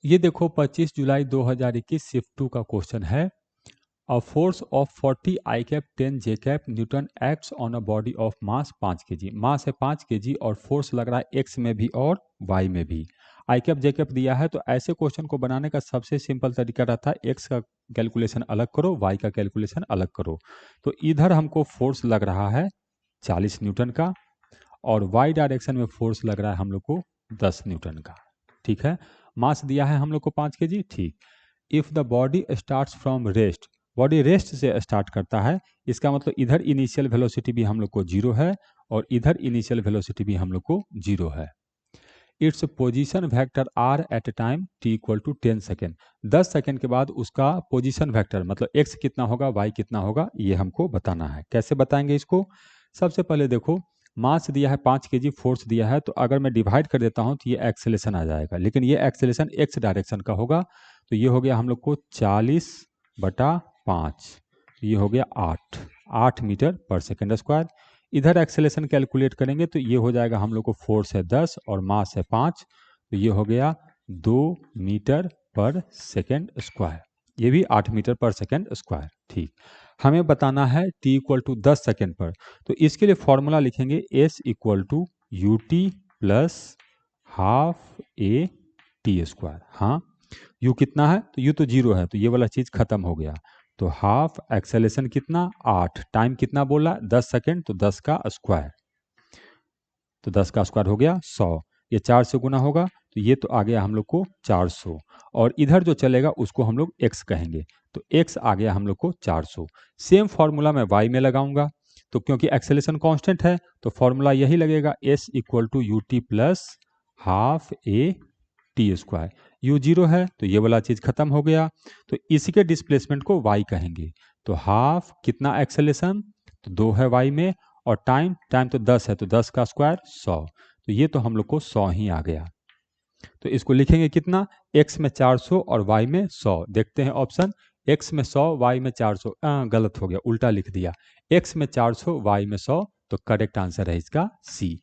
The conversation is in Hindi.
ये देखो 25 जुलाई 2021 शिफ्ट 2 का क्वेश्चन है। A force of 40 i cap 10 j cap newton acts on a body of mass 5 KG. Mass है 5 केजी और फोर्स लग रहा है एक्स में भी और वाई में भी। आई कैप जे कैप दिया है, तो ऐसे क्वेश्चन को बनाने का सबसे सिंपल तरीका रहता है एक्स का कैलकुलेशन अलग करो, वाई का कैलकुलेशन अलग करो। तो इधर हमको फोर्स लग रहा है 40 न्यूटन का और वाई डायरेक्शन में फोर्स लग रहा है हम लोग को 10 न्यूटन का। ठीक है, मास दिया है हम लोग को 5 केजी। ठीक, if the body starts from rest, body rest से स्टार्ट करता है, इसका मतलब इधर इनिशियल वेलोसिटी भी हम लोग को जीरो है और इधर इनिशियल वेलोसिटी भी हम लोग को जीरो है। It's position vector are at time t equal to 10 second. 10 second के बाद उसका पोजीशन वेक्टर मतलब एक्स कितना होगा, वाई कितना होगा, ये हमको बताना है। कैसे बताएंगे इसको? सबसे पहले देखो, मास दिया है 5 केजी, फोर्स दिया है, तो अगर मैं डिवाइड कर देता हूं तो ये एक्सेलेशन आ जाएगा, लेकिन ये एक्सेलेशन एक्स डायरेक्शन का होगा। तो ये हो गया हम लोग को 40/5, ये हो गया 8 मीटर पर सेकेंड स्क्वायर। इधर एक्सेलेशन कैलकुलेट करेंगे तो ये हो जाएगा हम लोग को, फोर्स है 10 और मास है 5, तो ये हो गया 2 मीटर पर सेकेंड स्क्वायर। ये भी 8 मीटर पर सेकेंड स्क्वायर। ठीक, हमें बताना है t इक्वल टू 10 सेकेंड पर, तो इसके लिए फॉर्मूला लिखेंगे s equal to u t plus half a t square. हाँ, u कितना है, तो u तो जीरो है, तो ये वाला चीज़ खत्म हो गया। तो हाफ एक्सेलेशन कितना 8, टाइम कितना बोला 10 सेकेंड, तो 10 का स्क्वायर, तो 10 का स्क्वायर हो गया 100। ये 4 से गुना होगा तो ये तो आ गया हम लोग को 400, और इधर जो चलेगा उसको हम लोग x कहेंगे, तो x आ गया हम लोग को 400। सेम फॉर्मूला मैं y में लगाऊंगा, तो क्योंकि एक्सेलेशन कांस्टेंट है तो फॉर्मूला यही लगेगा, s equal to u t plus half a t square. U zero है तो ये वाला चीज़ खत्म हो गया, तो इसी के डिस्प्लेसमेंट को y कहेंगे। तो हाफ कितना एक्सेलेशन, तो 2 है y में, और टाइम तो 10 है, तो 10 का स्क्वायर 100, तो ये तो हम लोग को 100 ही आ गया। तो इसको लिखेंगे कितना, x में 400 और y में 100। देखते हैं ऑप्शन, x में 100 y में 400, गलत हो गया, उल्टा लिख दिया, x में 400 y में 100, तो करेक्ट आंसर है इसका सी।